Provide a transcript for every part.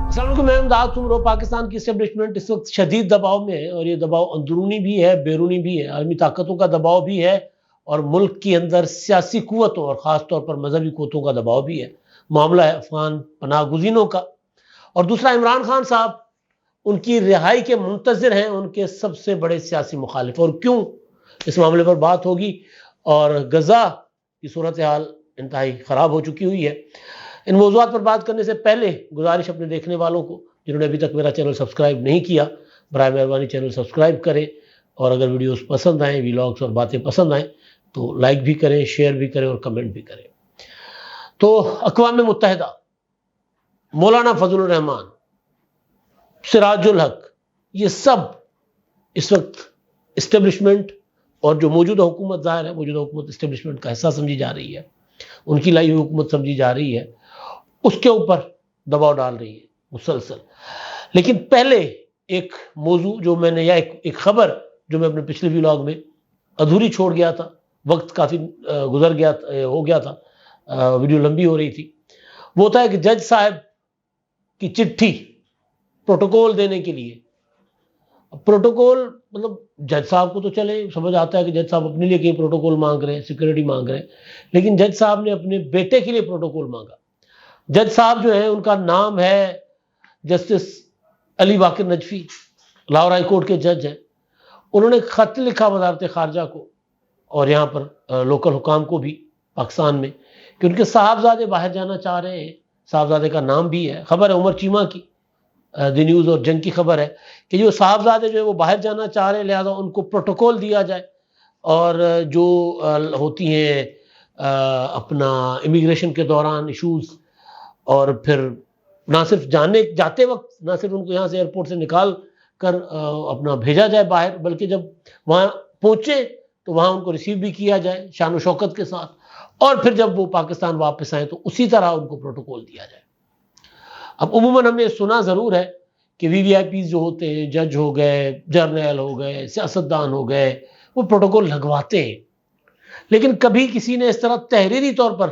السلام علیکم، میں امداد عمرو۔ پاکستان کی اسٹیبلشمنٹ اس وقت شدید دباؤ میں ہے، اور یہ دباؤ اندرونی بھی ہے، بیرونی بھی ہے، عالمی طاقتوں کا دباؤ بھی ہے، اور ملک کے اندر سیاسی قوتوں اور خاص طور پر مذہبی قوتوں کا دباؤ بھی ہے۔ معاملہ ہے افغان پناہ گزینوں کا، اور دوسرا عمران خان صاحب ان کی رہائی کے منتظر ہیں، ان کے سب سے بڑے سیاسی مخالف۔ اور کیوں، اس معاملے پر بات ہوگی، اور غزہ کی صورتحال انتہائی خراب ہو چکی ہوئی ہے۔ ان موضوعات پر بات کرنے سے پہلے گزارش اپنے دیکھنے والوں کو جنہوں نے ابھی تک میرا چینل سبسکرائب نہیں کیا، برائے مہربانی چینل سبسکرائب کریں، اور اگر ویڈیوز پسند آئیں، ویلاگز اور باتیں پسند آئیں تو لائک بھی کریں، شیئر بھی کریں اور کمنٹ بھی کریں۔ تو اقوام متحدہ، مولانا فضل الرحمان، سراج الحق، یہ سب اس وقت اسٹیبلشمنٹ اور جو موجودہ حکومت ظاہر ہے، موجودہ حکومت اسٹیبلشمنٹ کا حصہ سمجھی جا رہی ہے، ان کی لائی ہوئی حکومت سمجھی جا رہی ہے، اس کے اوپر دباؤ ڈال رہی ہے مسلسل۔ لیکن پہلے ایک موضوع جو میں نے، یا ایک خبر جو میں اپنے پچھلے ویلاگ میں ادھوری چھوڑ گیا تھا، وقت کافی گزر گیا ہو گیا تھا، ویڈیو لمبی ہو رہی تھی، وہ تھا کہ جج صاحب کی چٹھی پروٹوکول دینے کے لیے۔ پروٹوکول مطلب جج صاحب کو تو چلے سمجھ آتا ہے کہ جج صاحب اپنے لیے کہیں پروٹوکول مانگ رہے ہیں، سیکورٹی مانگ رہے ہیں، لیکن جج صاحب نے اپنے بیٹے کے لیے پروٹوکول مانگا۔ جج صاحب جو ہیں، ان کا نام ہے جسٹس علی باقر نجفی، لاہور ہائی کورٹ کے جج ہیں۔ انہوں نے خط لکھا وزارت خارجہ کو اور یہاں پر لوکل حکام کو بھی پاکستان میں، کہ ان کے صاحبزادے باہر جانا چاہ رہے ہیں۔ صاحبزادے کا نام بھی ہے، خبر ہے عمر چیمہ کی، دی نیوز اور جنگ کی خبر ہے کہ جو صاحبزادے جو ہے وہ باہر جانا چاہ رہے ہیں، لہذا ان کو پروٹوکول دیا جائے، اور جو ہوتی ہیں اپنا امیگریشن کے دوران ایشوز، اور پھر نہ صرف جاتے وقت نہ صرف ان کو یہاں سے ایئرپورٹ سے نکال کر اپنا بھیجا جائے باہر، بلکہ جب وہاں پہنچے تو وہاں ان کو ریسیو بھی کیا جائے شان و شوکت کے ساتھ، اور پھر جب وہ پاکستان واپس آئیں تو اسی طرح ان کو پروٹوکول دیا جائے۔ اب عموماً ہم نے سنا ضرور ہے کہ وی آئی پیز جو ہوتے ہیں، جج ہو گئے، جرنیل ہو گئے، سیاستدان ہو گئے، وہ پروٹوکول لگواتے ہیں، لیکن کبھی کسی نے اس طرح تحریری طور پر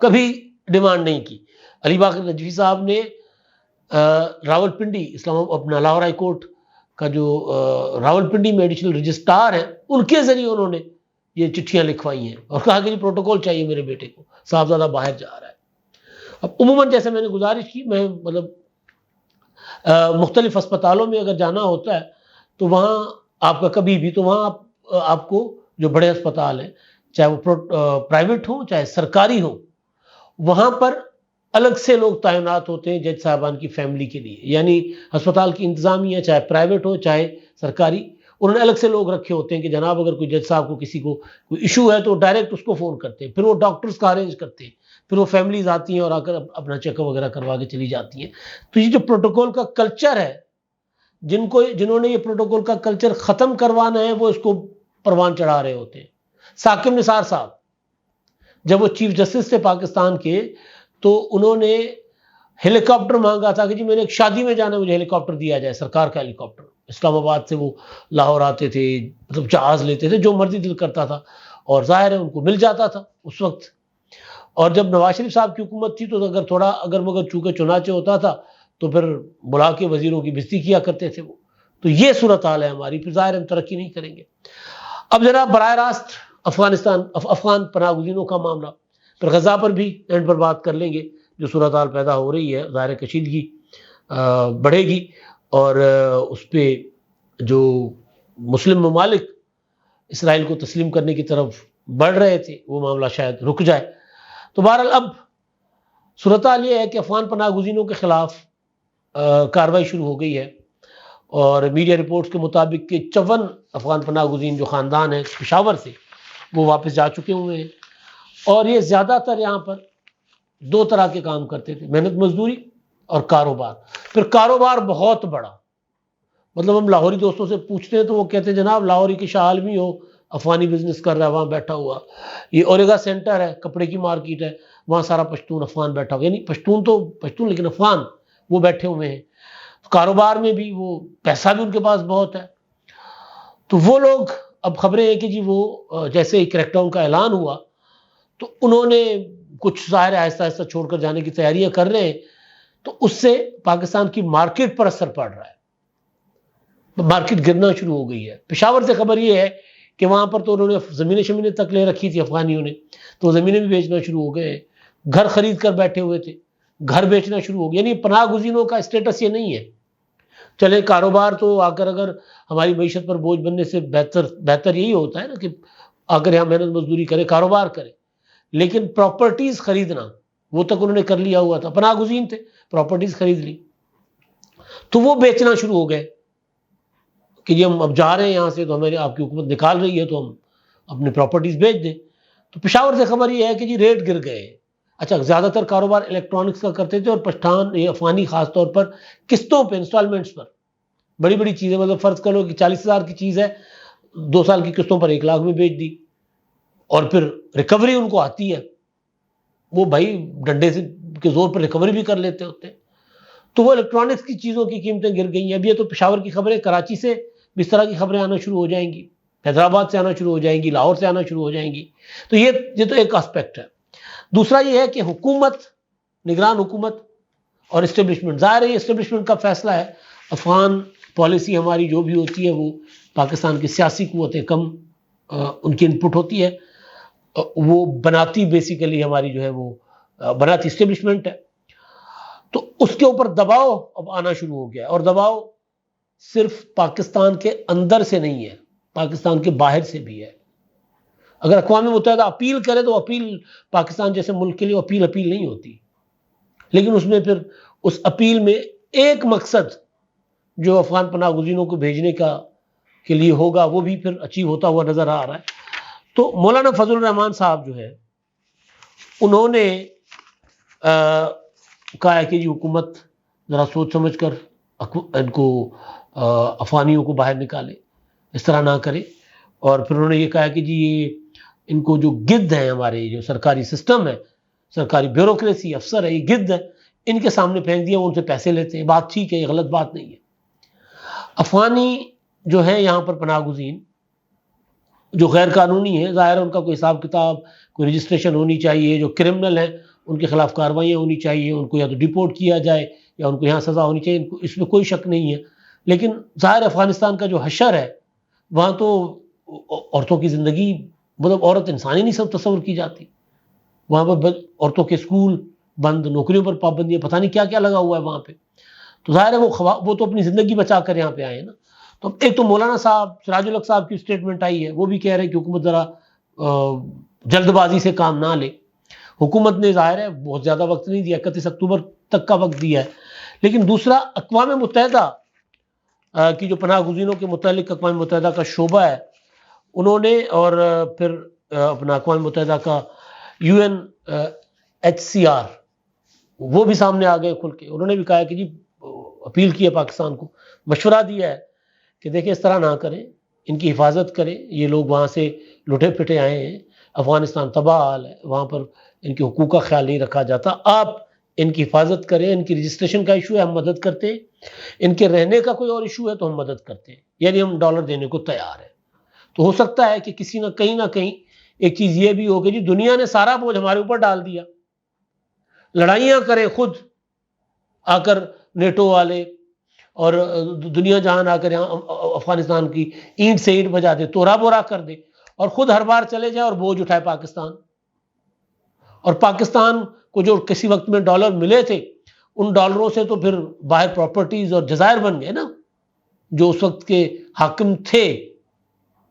کبھی ڈیمانڈ نہیں کی۔ علی باقر نجفی صاحب نے راولپنڈی اپنا لاہور ہائی کورٹ کا جو راولپنڈی میں ایڈیشنل رجسٹرار ہیں، ان کے ذریعے انہوں نے یہ چٹھیاں لکھوائی ہیں اور کہا کہ پروٹوکول چاہیے میرے بیٹے کو، صاحبزادہ باہر جا رہا ہے۔ اب عموماً جیسے میں نے گزارش کی، میں مطلب مختلف اسپتالوں میں اگر جانا ہوتا ہے تو وہاں آپ کا کبھی بھی، تو وہاں آپ کو جو بڑے اسپتال ہیں، چاہے وہ پرائیویٹ ہوں چاہے سرکاری ہوں، وہاں پر الگ سے لوگ تعینات ہوتے ہیں جج صاحبان کی فیملی کے لیے، یعنی ہسپتال کی انتظامیہ چاہے پرائیویٹ ہو چاہے سرکاری، انہوں نے الگ سے لوگ رکھے ہوتے ہیں کہ جناب اگر کوئی جج صاحب کو کسی کو کوئی ایشو ہے تو ڈائریکٹ اس کو فون کرتے ہیں، پھر وہ ڈاکٹرز کا ارینج کرتے ہیں، پھر وہ فیملیز آتی ہیں اور آ کر اپنا چیک اپ وغیرہ کروا کے چلی جاتی ہیں۔ تو یہ جو پروٹوکول کا کلچر ہے، جنہوں نے یہ پروٹوکول کا کلچر ختم کروانا ہے، وہ اس کو پروان چڑھا رہے ہوتے ہیں۔ ثاقب نثار صاحب جب وہ چیف جسٹس تھے پاکستان کے، تو انہوں نے ہیلی کاپٹر مانگا تھا کہ جی میں نے ایک شادی میں جانا ہے، مجھے ہیلی کاپٹر دیا جائے، سرکار کا ہیلی کاپٹر۔ اسلام آباد سے وہ لاہور آتے تھے، مطلب جہاز لیتے تھے، جو مرضی دل کرتا تھا، اور ظاہر ہے ان کو مل جاتا تھا اس وقت۔ اور جب نواز شریف صاحب کی حکومت تھی تو اگر مگر چونکہ چنانچہ ہوتا تھا تو پھر بلا کے وزیروں کی بےزتی کیا کرتے تھے وہ۔ تو یہ صورتحال ہے ہماری، پھر ظاہر ہم ترقی نہیں کریں گے۔ اب ذرا براہ راست افغان پناہ گزینوں کا معاملہ، پھر غزہ پر بھی اینڈ پر بات کر لیں گے۔ جو صورتحال پیدا ہو رہی ہے، ظاہر کشیدگی بڑھے گی، اور اس پہ جو مسلم ممالک اسرائیل کو تسلیم کرنے کی طرف بڑھ رہے تھے، وہ معاملہ شاید رک جائے۔ تو بہرحال اب صورتحال یہ ہے کہ افغان پناہ گزینوں کے خلاف کارروائی شروع ہو گئی ہے، اور میڈیا رپورٹس کے مطابق کہ 54 افغان پناہ گزین جو خاندان ہیں پشاور سے، وہ واپس جا چکے ہوئے ہیں، اور یہ زیادہ تر یہاں پر دو طرح کے کام کرتے تھے، محنت مزدوری اور کاروبار۔ پھر کاروبار بہت بڑا، مطلب ہم لاہوری دوستوں سے پوچھتے ہیں تو وہ کہتے ہیں جناب لاہوری کی شاہ عالمی ہو، افغانی بزنس کر رہا ہے وہاں بیٹھا ہوا، یہ اوریگا سینٹر ہے، کپڑے کی مارکیٹ ہے، وہاں سارا پشتون افغان بیٹھا ہوا، یعنی پشتون لیکن افغان وہ بیٹھے ہوئے ہیں۔ کاروبار میں بھی وہ پیسہ بھی ان کے پاس بہت ہے۔ تو وہ لوگ، اب خبریں ہیں کہ جی وہ جیسے ہی کریک ڈاؤن کا اعلان ہوا تو انہوں نے کچھ ظاہر آہستہ آہستہ چھوڑ کر جانے کی تیاریاں کر رہے ہیں۔ تو اس سے پاکستان کی مارکیٹ پر اثر پڑ رہا ہے، مارکیٹ گرنا شروع ہو گئی ہے۔ پشاور سے خبر یہ ہے کہ وہاں پر تو انہوں نے زمینیں شمینیں تک لے رکھی تھی افغانیوں نے، تو زمینیں بھی بیچنا شروع ہو گئے، گھر خرید کر بیٹھے ہوئے تھے، گھر بیچنا شروع ہو گیا۔ یعنی پناہ گزینوں کا اسٹیٹس یہ نہیں ہے، چلے کاروبار تو آ کر اگر ہماری معیشت پر بوجھ بننے سے بہتر یہی ہوتا ہے نا کہ آ کر یہاں محنت مزدوری کرے، کاروبار کرے، لیکن پراپرٹیز خریدنا وہ تک انہوں نے کر لیا ہوا تھا، پناہ گزین تھے، پراپرٹیز خرید لی، تو وہ بیچنا شروع ہو گئے کہ جی ہم اب جا رہے ہیں یہاں سے، تو ہمیں آپ کی حکومت نکال رہی ہے تو ہم اپنی پراپرٹیز بیچ دیں۔ تو پشاور سے خبر یہ ہے کہ جی ریٹ گر گئے۔ اچھا، زیادہ تر کاروبار الیکٹرانکس کا کرتے تھے، اور پٹھان یہ افغانی خاص طور پر قسطوں پہ، انسٹالمنٹس پر، بڑی بڑی چیزیں، مطلب فرض کر لو کہ 40,000 کی چیز ہے، 2 سال کی قسطوں پر 1 لاکھ میں بیچ دی، اور پھر ریکوری ان کو آتی ہے، وہ بھائی ڈنڈے سے کے زور پر ریکوری بھی کر لیتے ہوتے ہیں۔ تو وہ الیکٹرانکس کی چیزوں کی قیمتیں گر گئی ہیں۔ اب یہ تو پشاور کی خبریں، کراچی سے بھی اس طرح کی خبریں آنا شروع ہو جائیں گی، حیدرآباد سے آنا شروع ہو جائیں گی، لاہور سے آنا شروع ہو جائیں گی۔ تو یہ تو ایک آسپیکٹ ہے۔ دوسرا یہ ہے کہ حکومت، نگران حکومت اور اسٹیبلشمنٹ، ظاہر ہے یہ اسٹیبلشمنٹ کا فیصلہ ہے۔ افغان پالیسی ہماری جو بھی ہوتی ہے وہ پاکستان کی سیاسی قوتیں کم ان کی انپٹ ہوتی ہے، وہ بناتی بیسیکلی ہماری جو ہے وہ بناتی اسٹیبلشمنٹ ہے۔ تو اس کے اوپر دباؤ اب آنا شروع ہو گیا، اور دباؤ صرف پاکستان کے اندر سے نہیں ہے، پاکستان کے باہر سے بھی ہے۔ اگر اقوام متحدہ اپیل کرے تو اپیل پاکستان جیسے ملک کے لیے اپیل نہیں ہوتی، لیکن اس میں پھر اس اپیل میں ایک مقصد جو افغان پناہ گزینوں کو بھیجنے کے لیے ہوگا وہ بھی پھر اچیو ہوتا ہوا نظر آ رہا ہے۔ تو مولانا فضل الرحمان صاحب جو ہے انہوں نے کہا ہے کہ یہ حکومت ذرا سوچ سمجھ کر ان کو افغانیوں کو باہر نکالے، اس طرح نہ کرے۔ اور پھر انہوں نے یہ کہا کہ جی یہ ان کو جو گدھ ہیں، ہمارے جو سرکاری سسٹم ہے، سرکاری بیوروکریسی، افسر ہے، یہ گدھ ہے، ان کے سامنے پھینک دیا، وہ ان سے پیسے لیتے ہیں۔ بات ٹھیک ہے، یہ غلط بات نہیں ہے۔ افغانی جو ہے یہاں پر پناہ گزین جو غیر قانونی ہے، ظاہر ہے ان کا کوئی حساب کتاب، کوئی رجسٹریشن ہونی چاہیے، جو کرمنل ہیں ان کے خلاف کارروائیاں ہونی چاہیے، ان کو یا تو ڈیپورٹ کیا جائے یا ان کو یہاں سزا ہونی چاہیے، اس میں کوئی شک نہیں ہے۔ لیکن ظاہر افغانستان کا جو حشر ہے وہاں تو عورتوں کی زندگی، مطلب عورت انسانی نہیں سب تصور کی جاتی، وہاں پر عورتوں کے اسکول بند، نوکریوں پر پابندیاں، پتہ نہیں کیا کیا لگا ہوا ہے وہاں پہ۔ تو ظاہر ہے وہ تو اپنی زندگی بچا کر یہاں پہ آئے ہیں نا۔ تو ایک تو مولانا صاحب، سراج الحق صاحب کی سٹیٹمنٹ آئی ہے، وہ بھی کہہ رہے ہیں کہ حکومت ذرا جلد بازی سے کام نہ لے۔ حکومت نے ظاہر ہے بہت زیادہ وقت نہیں دیا، 31 اکتوبر تک کا وقت دیا ہے، لیکن دوسرا اقوام متحدہ کی جو پناہ گزینوں کے متعلق اقوام متحدہ کا شعبہ ہے انہوں نے، اور پھر اپنا اقوام متحدہ کا UNHCR وہ بھی سامنے آ گئے کھل کے، انہوں نے بھی کہا کہ جی اپیل کی ہے پاکستان کو، مشورہ دیا ہے کہ دیکھیں اس طرح نہ کریں، ان کی حفاظت کریں، یہ لوگ وہاں سے لٹے پھٹے آئے ہیں، افغانستان تباہ حال ہے، وہاں پر ان کے حقوق کا خیال نہیں رکھا جاتا، آپ ان کی حفاظت کریں، ان کی رجسٹریشن کا ایشو ہے ہم مدد کرتے ہیں، ان کے رہنے کا کوئی اور ایشو ہے تو ہم مدد کرتے ہیں، یعنی ہم ڈالر دینے کو تیار ہیں۔ تو ہو سکتا ہے کہ کسی نہ کہیں ایک چیز یہ بھی ہو کہ جی دنیا نے سارا بوجھ ہمارے اوپر ڈال دیا، لڑائیاں کریں خود آ کر نیٹو والے، اور دنیا جہان آ کر یہاں افغانستان کی اینٹ سے اینٹ بجا دے، توڑا بورا کر دے، اور خود ہر بار چلے جائے اور بوجھ اٹھائے پاکستان۔ اور پاکستان کو جو کسی وقت میں ڈالر ملے تھے، ان ڈالروں سے تو پھر باہر پراپرٹیز اور جزائر بن گئے نا، جو اس وقت کے حاکم تھے،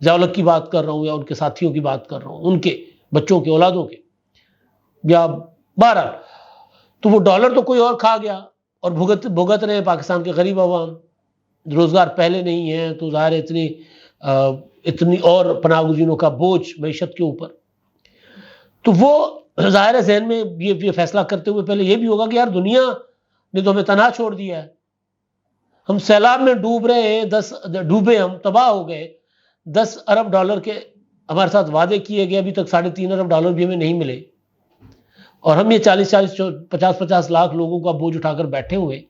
ضیاء الحق کی بات کر رہا ہوں یا ان کے ساتھیوں کی بات کر رہا ہوں، ان کے بچوں کے، اولادوں کے، یا بہرحال تو وہ ڈالر تو کوئی اور کھا گیا، اور بھگت رہے ہیں پاکستان کے غریب عوام، روزگار پہلے نہیں ہے، تو ظاہر ہے اتنی اور پناہ گزینوں کا بوجھ معیشت کے اوپر۔ تو وہ ظاہر ہے ذہن میں یہ فیصلہ کرتے ہوئے پہلے یہ بھی ہوگا کہ یار دنیا نے تو ہمیں تنہا چھوڑ دیا ہے، ہم سیلاب میں ڈوب رہے ہیں، ڈوبے، ہم تباہ ہو گئے، 10 ارب ڈالر کے ہمارے ساتھ وعدے کیے گئے، ابھی تک 3.5 ارب ڈالر بھی ہمیں نہیں ملے، اور ہم یہ 40-50 لاکھ لوگوں کا بوجھ اٹھا کر بیٹھے ہوئے،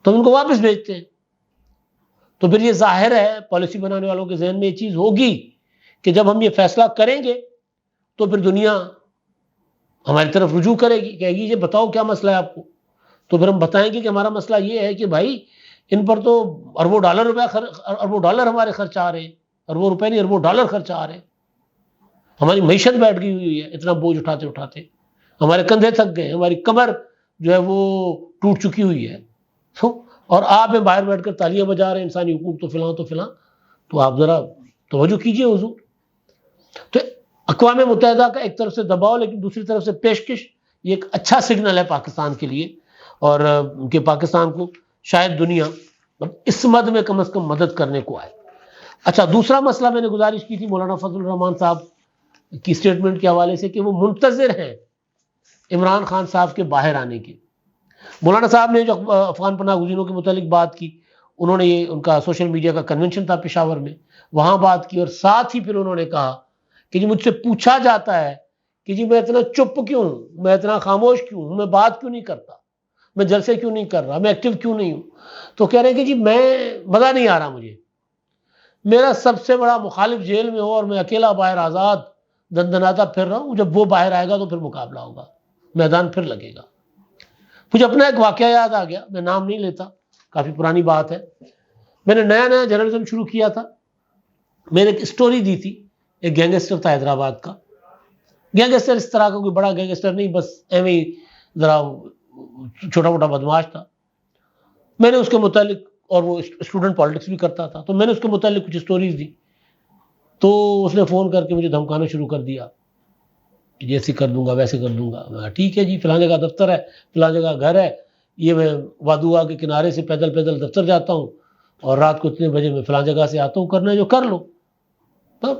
تو ہم ان کو واپس بھیجتے ہیں۔ تو پھر یہ ظاہر ہے پالیسی بنانے والوں کے ذہن میں یہ چیز ہوگی کہ جب ہم یہ فیصلہ کریں گے تو پھر دنیا ہماری طرف رجوع کرے گی، کہے گی یہ بتاؤ کیا مسئلہ ہے آپ کو، تو پھر ہم بتائیں گے کہ ہمارا مسئلہ یہ ہے کہ بھائی ان پر تو اربوں ڈالر ہمارے خرچ آ رہے ہیں، اربوں روپے نہیں، اربوں ڈالر خرچ آ رہے ہیں، ہماری معیشت بیٹھ گئی ہوئی ہے اتنا بوجھ اٹھاتے اٹھاتے، ہمارے کندھے تھک گئے، ہماری کمر جو ہے وہ ٹوٹ چکی ہوئی ہے، اور آپ باہر بیٹھ کر تالیاں بجا رہے ہیں انسانی حقوق تو فلاں تو فلاں. تو آپ ذرا توجہ کیجئے حضور. تو اقوام متحدہ کا ایک طرف سے دباؤ لیکن دوسری طرف سے پیشکش، یہ ایک اچھا سگنل ہے پاکستان کے لیے، اور کہ پاکستان کو شاید دنیا اس مد میں کم از کم مدد کرنے کو آئے. اچھا، دوسرا مسئلہ میں نے گزارش کی تھی مولانا فضل الرحمان صاحب کی سٹیٹمنٹ کے حوالے سے کہ وہ منتظر ہیں عمران خان صاحب کے باہر آنے کے. مولانا صاحب نے جو افغان پناہ گزینوں کے متعلق بات کی، انہوں نے یہ ان کا سوشل میڈیا کا کنونشن تھا پشاور میں، وہاں بات کی، اور ساتھ ہی پھر انہوں نے کہا کہ جی مجھ سے پوچھا جاتا ہے کہ جی میں اتنا چپ کیوں ہوں، میں اتنا خاموش کیوں ہوں، میں بات کیوں نہیں کرتا، میں جلسے کیوں نہیں کر رہا، میں ایکٹیو کیوں نہیں ہوں. تو کہہ رہے ہیں کہ جی میں مزہ نہیں آ رہا، مجھے میرا سب سے بڑا مخالف جیل میں ہو اور میں اکیلا باہر آزاد دندناتا پھر رہا ہوں، جب وہ باہر آئے گا تو پھر مقابلہ ہوگا، میدان پھر لگے گا. مجھے اپنا ایک واقعہ یاد آ گیا، میں نام نہیں لیتا، کافی پرانی بات ہے. میں نے نیا نیا جرنلزم شروع کیا تھا، میں نے ایک اسٹوری دی تھی، ایک گینگسٹر تھا حیدرآباد کا. گینگسٹر اس طرح کا کوئی بڑا گینگسٹر نہیں، بس ایویں ہی ذرا چھوٹا موٹا بدماش تھا. میں نے اس کے متعلق، اور وہ اسٹوڈنٹ پالیٹکس بھی کرتا تھا، تو میں نے اس کے متعلق کچھ اسٹوریز دی. تو اس نے فون کر کے مجھے دھمکانا شروع کر دیا، جیسے کر دوں گا ویسے کر دوں گا. ٹھیک ہے جی، فلاں جگہ دفتر ہے، فلاں جگہ گھر ہے، یہ میں وادوا کے کنارے سے پیدل پیدل دفتر جاتا ہوں، اور رات کو اتنے بجے میں فلاں جگہ سے آتا ہوں، کرنا ہے جو کر لو. تو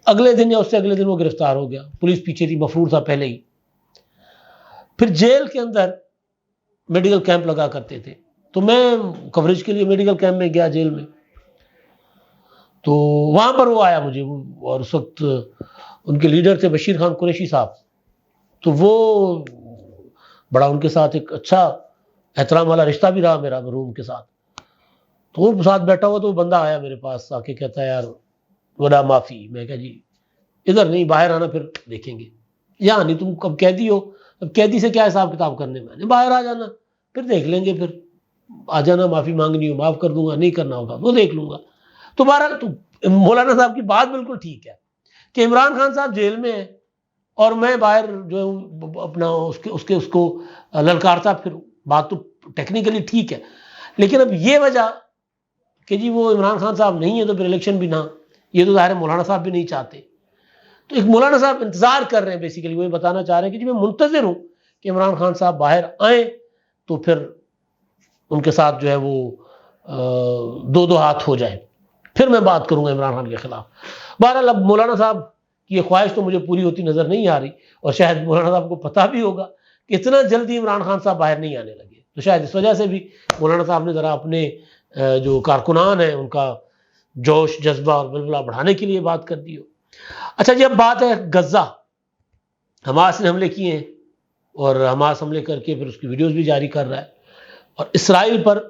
اگلے دن یا اس سے اگلے دن وہ گرفتار ہو گیا، پولیس پیچھے تھی، مفرور تھا پہلے ہی. پھر جیل کے اندر میڈیکل کیمپ لگا کرتے تھے، تو میں کوریج کے لیے میڈیکل کیمپ میں گیا جیل میں. تو وہاں پر وہ آیا مجھے، اور اس وقت ان کے لیڈر تھے بشیر خان قریشی صاحب. تو وہ بڑا ان کے ساتھ ایک اچھا احترام والا رشتہ بھی رہا میرا مرحوم کے ساتھ. تو وہ ساتھ بیٹھا ہوا، تو وہ بندہ آیا میرے پاس آ کے کہتا ہے یار ودا معافی. میں کہا جی ادھر نہیں، باہر آنا پھر دیکھیں گے. یہاں نہیں، تم اب قیدی ہو، اب قیدی سے کیا حساب کتاب کرنے میں، باہر آ جانا پھر دیکھ لیں گے، پھر آ جانا، معافی مانگنی ہو معاف کر دوں گا، نہیں کرنا ہوگا وہ دیکھ لوں گا. تو بہرحال تو مولانا صاحب کی بات بالکل ٹھیک ہے کہ عمران خان صاحب جیل میں ہیں اور میں باہر جو اپنا اس کو للکارتا پھروں. بات تو ٹیکنیکلی ٹھیک ہے، لیکن اب یہ وجہ کہ جی وہ عمران خان صاحب نہیں ہے تو پھر الیکشن بھی نہ، یہ تو ظاہر مولانا صاحب بھی نہیں چاہتے. تو ایک مولانا صاحب انتظار کر رہے ہیں، بیسیکلی وہ بتانا چاہ رہے ہیں کہ جی میں منتظر ہوں کہ عمران خان صاحب باہر آئیں تو پھر ان کے ساتھ جو ہے وہ دو ہاتھ ہو جائے، پھر میں بات کروں گا عمران خان کے خلاف. بہرحال اب مولانا صاحب کی یہ خواہش تو مجھے پوری ہوتی نظر نہیں آ رہی، اور شاید مولانا صاحب کو پتہ بھی ہوگا کہ اتنا جلدی عمران خان صاحب باہر نہیں آنے لگے. تو شاید اس وجہ سے بھی مولانا صاحب نے ذرا اپنے جو کارکنان ہیں ان کا جوش جذبہ اور بلبلہ بڑھانے کے لیے بات کر دی ہو. اچھا جی، اب بات ہے غزہ. حماس نے حملے کیے ہیں، اور حماس حملے کر کے پھر اس کی ویڈیوز بھی جاری کر رہا ہے، اور اسرائیل پر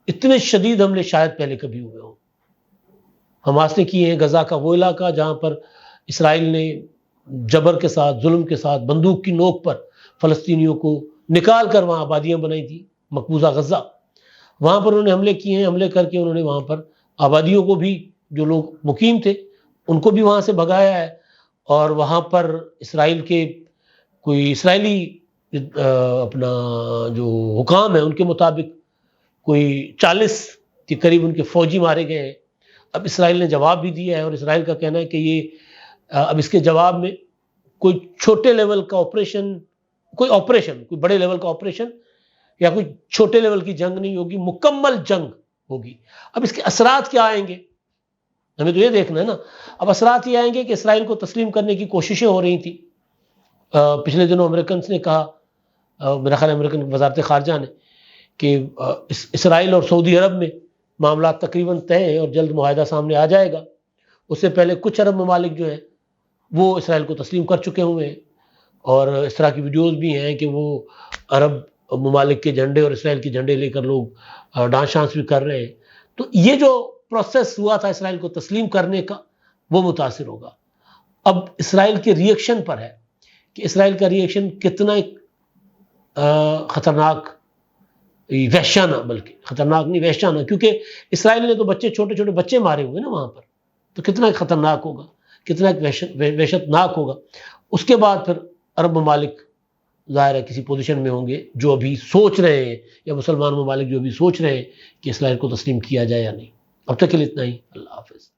اتنے شدید حملے شاید پہلے کبھی ہوئے ہوں. حماس نے کیے ہیں غزہ کا وہ علاقہ جہاں پر اسرائیل نے جبر کے ساتھ، ظلم کے ساتھ، بندوق کی نوک پر فلسطینیوں کو نکال کر وہاں آبادیاں بنائی تھی، مقبوضہ غزہ. وہاں پر انہوں نے حملے کیے ہیں، حملے کر کے انہوں نے وہاں پر آبادیوں کو بھی، جو لوگ مقیم تھے ان کو بھی وہاں سے بھگایا ہے. اور وہاں پر اسرائیل کے کوئی اسرائیلی اپنا جو حکام ہیں ان کے مطابق کوئی 40 کے قریب ان کے فوجی مارے گئے ہیں. اب اسرائیل نے جواب بھی دیا ہے، اور اسرائیل کا کہنا ہے کہ یہ اب اس کے جواب میں کوئی چھوٹے لیول کا آپریشن، کوئی بڑے لیول کا آپریشن یا کوئی چھوٹے لیول کی جنگ نہیں ہوگی، مکمل جنگ ہوگی. اب اس کے اثرات کیا آئیں گے ہمیں تو یہ دیکھنا ہے نا. اب اثرات یہ آئیں گے کہ اسرائیل کو تسلیم کرنے کی کوششیں ہو رہی تھیں. پچھلے دنوں امریکنس نے کہا، میرا خیال امریکن وزارت خارجہ نے، کہ اسرائیل اور سعودی عرب میں معاملات تقریباً طے ہیں اور جلد معاہدہ سامنے آ جائے گا. اس سے پہلے کچھ عرب ممالک جو ہیں وہ اسرائیل کو تسلیم کر چکے ہوئے ہیں، اور اس طرح کی ویڈیوز بھی ہیں کہ وہ عرب ممالک کے جھنڈے اور اسرائیل کے جھنڈے لے کر لوگ ڈانس شانس بھی کر رہے ہیں. تو یہ جو پروسیس ہوا تھا اسرائیل کو تسلیم کرنے کا، وہ متاثر ہوگا. اب اسرائیل کے ری ایکشن پر ہے کہ اسرائیل کا ری ایکشن کتنا خطرناک وحشانہ، بلکہ خطرناک نہیں وحشانہ، کیونکہ اسرائیل نے تو بچے چھوٹے چھوٹے بچے مارے ہوئے نا وہاں پر، تو کتنا خطرناک ہوگا، کتنا وحشت ناک ہوگا۔ اس کے بعد پھر عرب ممالک ظاہر ہے کسی پوزیشن میں ہوں گے جو ابھی سوچ رہے ہیں، یا مسلمان ممالک جو ابھی سوچ رہے ہیں کہ اسرائیل کو تسلیم کیا جائے یا نہیں۔ اب تک کے لیے اتنا ہی، اللہ حافظ۔